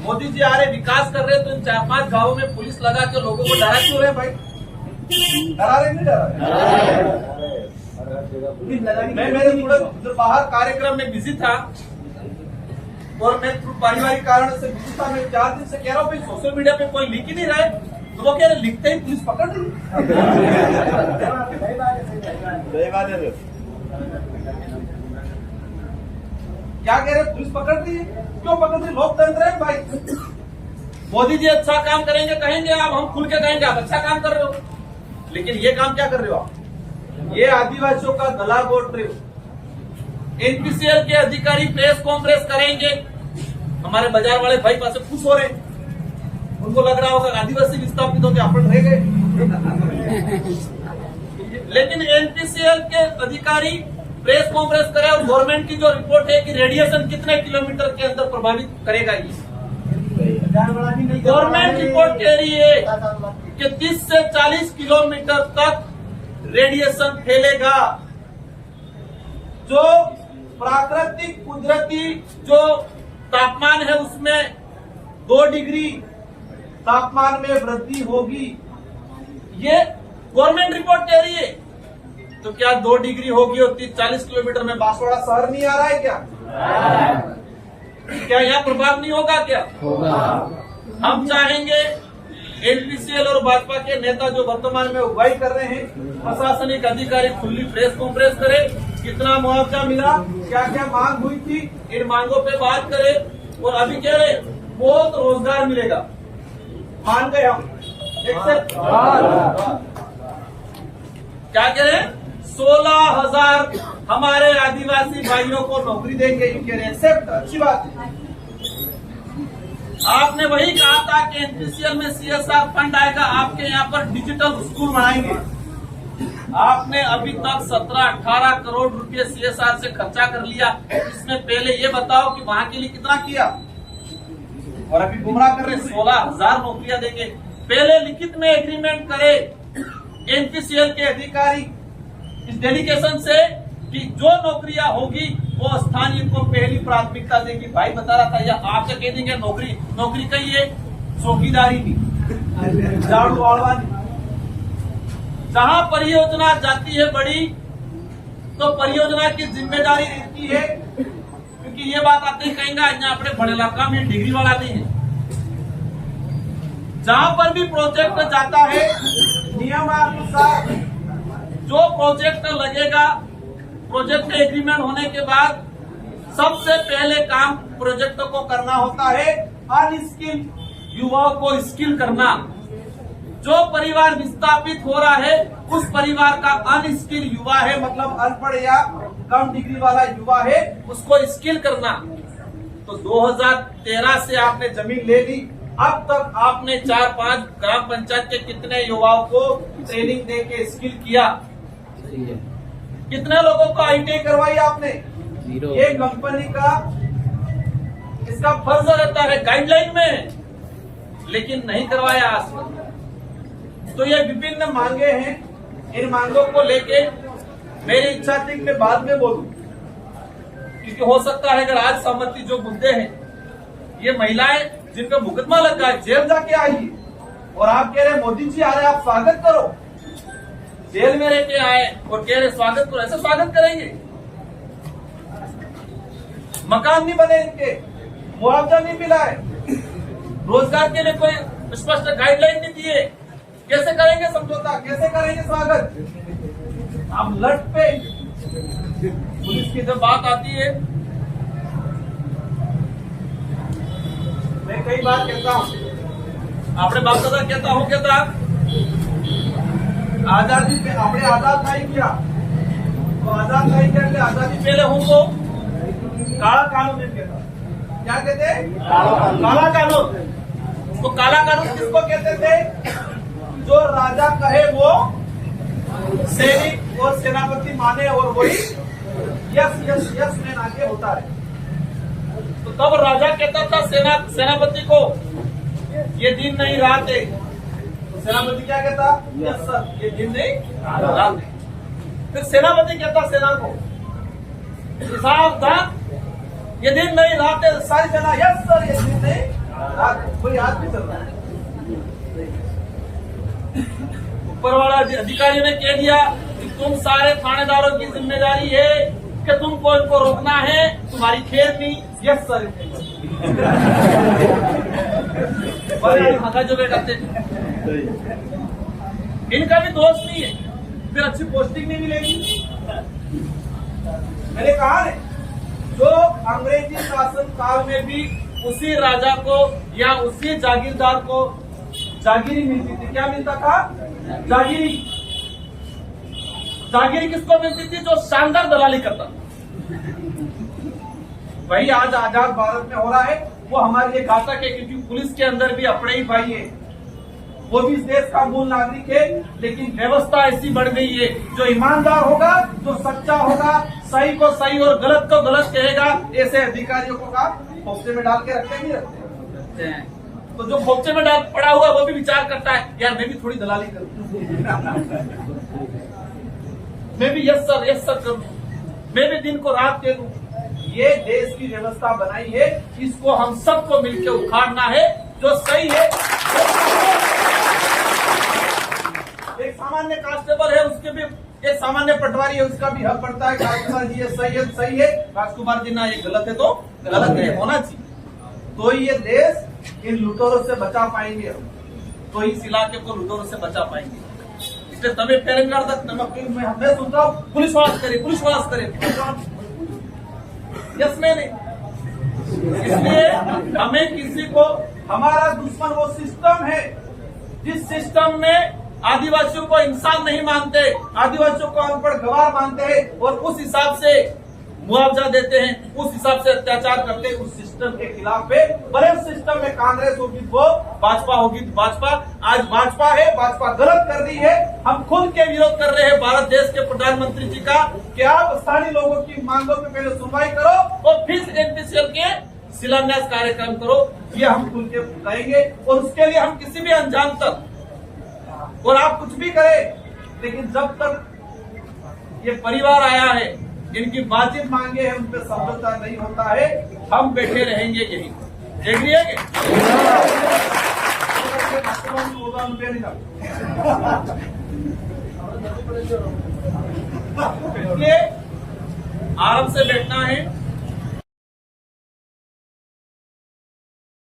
मोदी जी आ रहे, विकास कर रहे, तो इन 4-5 गांवों में पुलिस लगा के लोगों को डरा क्यों रहे भाई? डरा रहे नहीं डरा रहे? मैं मेरे थोड़े बाहर कार्यक्रम में बिजी था और मैं पारिवारिक कारण से बिजी था। मैं 4 दिन से कह रहा हूँ सोशल मीडिया पे कोई लिख ही नहीं रहा है, तो वो कह रहे लिखते ही पुलिस पकड़ रही। क्या कह रहे, पुलिस पकड़ रही है? क्यों पकड़ रही? लोकतंत्र है भाई। मोदी जी अच्छा काम करेंगे कहेंगे आप, हम खुल के कहेंगे आप अच्छा काम कर रहे हो, लेकिन ये काम क्या कर रहे हो आप? ये आदिवासियों का गला घोट रहे हो। एनपीसीएल के अधिकारी प्रेस कॉन्फ्रेंस करेंगे, हमारे बाजार वाले भाई पास खुश हो रहे, उनको लग रहा होगा आदिवासी विस्थापित होकर अपन रह गए। लेकिन एनपीसीएल के अधिकारी प्रेस कॉन्फ्रेंस करे और गवर्नमेंट की जो रिपोर्ट है कि रेडिएशन कितने किलोमीटर के अंदर प्रभावित करेगा, ये गवर्नमेंट रिपोर्ट कह रही है कि 30 से 40 किलोमीटर तक रेडिएशन फैलेगा। जो प्राकृतिक कुदरती जो तापमान है उसमें 2 डिग्री तापमान में वृद्धि होगी, ये गवर्नमेंट रिपोर्ट कह रही है। तो क्या 2 डिग्री होगी और 30-40 किलोमीटर में बांसवाड़ा शहर नहीं आ रहा है क्या? क्या यहाँ प्रभाव नहीं होगा? क्या होगा? हम चाहेंगे एनपीसीएल और भाजपा के नेता जो वर्तमान में अगुवाई कर रहे हैं, प्रशासनिक अधिकारी खुली प्रेस कॉन्फ्रेंस करे, कितना मुआवजा मिला, क्या क्या मांग हुई थी, इन मांगों पे बात करे। और अभी कह रहे बहुत रोजगार मिलेगा, मान गए हम, एक्सेप्ट। क्या कह रहे? 16,000 हमारे आदिवासी भाइयों को नौकरी देंगे, ये कह रहे एक्सेप्ट, अच्छी बात है। आपने वही कहा था कि एनपीसीएल में सीएसआर फंड आएगा, आपके यहाँ पर डिजिटल स्कूल बनाएंगे। आपने अभी तक 17-18 करोड़ रुपए सीएसआर से खर्चा कर लिया। इसमें पहले ये बताओ कि वहां के लिए कितना किया, और अभी गुमराह कर रहे 16,000 नौकरियां देंगे। पहले लिखित में एग्रीमेंट करे एनपीसीएल के अधिकारी इस डेलीगेशन से कि जो नौकरियां होगी वो स्थानीय को पहली प्राथमिकता देगी। भाई बता रहा था, या आपसे कह देंगे नौकरी कही है, चौकीदारी की, झाड़ू वाड़वानी। जहां परियोजना जाती है बड़ी, तो परियोजना की जिम्मेदारी रहती है, क्योंकि ये बात आप नहीं कहेंगे यहाँ अपने बड़े इलाका में डिग्री वाला नहीं है। जहां पर भी प्रोजेक्ट जाता है नियमानुसार जो प्रोजेक्ट लगेगा, प्रोजेक्ट एग्रीमेंट होने के बाद सबसे पहले काम प्रोजेक्ट को करना होता है अनस्किल युवाओं को स्किल करना। जो परिवार विस्थापित हो रहा है उस परिवार का अनस्किल युवा है, मतलब अनपढ़ या कम डिग्री वाला युवा है, उसको स्किल करना। तो 2013 से आपने जमीन ले ली, अब तक आपने 4-5 ग्राम पंचायत के कितने युवाओं को ट्रेनिंग दे के स्किल किया? कितने लोगों को आईटीआई करवाई आपने? ये कंपनी का इसका फर्ज रहता है गाइडलाइन में, लेकिन नहीं करवाया आज तक। तो ये विभिन्न मांगे हैं, इन मांगों को लेके मेरी इच्छा थी कि मैं बाद में बोलूं, क्योंकि हो सकता है अगर आज सहमति जो मुद्दे हैं, ये महिलाएं जिनका मुकदमा लगा है जेल जाके आई, और आप कह रहे मोदी जी आ रहे आप स्वागत करो, जेल में रह के आए और कह रहे स्वागत करो। ऐसे स्वागत करेंगे? मकान नहीं बने इनके, मुआवजा नहीं मिला है, रोजगार के लिए कोई स्पष्ट गाइडलाइन नहीं दिए, कैसे करेंगे समझौता, कैसे करेंगे स्वागत? आप लट पे पुलिस की जब बात आती है, मैं कई बार कहता हूं, आपने बाप दादा कहता हूं, कहता आजादी पे आपने आजाद नहीं किया, तो आजाद नहीं करके आजादी पहले हमको काला कानून कहता, क्या कहते? काला कानून। तो काला कानून किसको कहते थे? जो राजा कहे वो सैनिक और सेनापति माने, और वही यस यस यस मैन आगे होता है। तो तब राजा कहता था सेनापति को ये दिन नहीं रात है, तो सेनापति क्या कहता? यस सर, ये दिन नहीं रात है। फिर सेनापति कहता सेना को, सावधान, ये दिन नहीं रात है, सारी सेना यस सर, ये दिन नहीं पे चल रहा है। ऊपर वाला अधिकारियों ने कह दिया कि तुम सारे थानेदारों की जिम्मेदारी है कि तुमको इनको रोकना है, तुम्हारी खेल नहीं। Yes sir. जो करते इनका भी दोष नहीं है, फिर अच्छी पोस्टिंग नहीं मिलेगी। मैंने कहा है जो अंग्रेजी शासन काल में भी उसी राजा को या उसी जागीरदार को जागीरी मिलती थी। क्या मिलता था? जागीरी। जागीरी किसको मिलती थी? जो शानदार दलाली करता। वही आज आजाद भारत में हो रहा है। वो हमारे लिए घातक है, क्योंकि पुलिस के अंदर भी अपने ही भाई है। वो भी इस देश का मूल नागरिक है, लेकिन व्यवस्था ऐसी बढ़ गई है, जो ईमानदार होगा, जो सच्चा होगा, सही को सही और गलत को गलत कहेगा, ऐसे अधिकारियों को का खोपचे में डाल के रखते नहीं रखते हैं। तो जो खोपचे में डाल पड़ा हुआ वो भी विचार करता है, यार मैं भी थोड़ी दलाली करूं, मैं भी यस सर करूं, मैं भी दिन को रात दे दूं। ये देश की व्यवस्था बनाई है, इसको हम सबको मिलकर उखाड़ना है। जो सही है, एक सामान्य कांस्टेबल है, उसके भी एक सामान्य पटवारी है, उसका भी हक पड़ता है। राजकुमार जी ये सही है, राजकुमार जी ना ये गलत है तो गलत है, होना चाहिए। तो ये देश इन लुटेरों से बचा पाएंगे, तो इस इलाके को लुटेरों से बचा पाएंगे। इसलिए तभी फेरेंगे मैं सुनता हूँ पुलिस वास करे। यस मैंने, इसलिए हमें किसी को, हमारा दुश्मन वो सिस्टम है जिस सिस्टम में आदिवासियों को इंसान नहीं मानते, आदिवासियों को अनपढ़ गवार मानते हैं और उस हिसाब से मुआवजा देते हैं, उस हिसाब से अत्याचार करते हैं। उस सिस्टम के खिलाफ है। भले उस सिस्टम में कांग्रेस होगी वो, भाजपा होगी तो भाजपा। आज भाजपा है, भाजपा गलत कर रही है। हम खुद के विरोध कर रहे हैं भारत देश के प्रधानमंत्री जी का कि आप स्थानीय लोगों की मांगों पे पहले सुनवाई करो और फिर एनपीसीएल के शिलान्यास कार्यक्रम करो। ये हम खुल के कहेंगे और उसके लिए हम किसी भी अंजाम तक, और आप कुछ भी करें, लेकिन जब तक ये परिवार आया है, इनकी बातचीत मांगे हैं, उन पर समझौता नहीं होता है, हम बैठे रहेंगे यही। एग्री है? इसलिए आराम से बैठना है।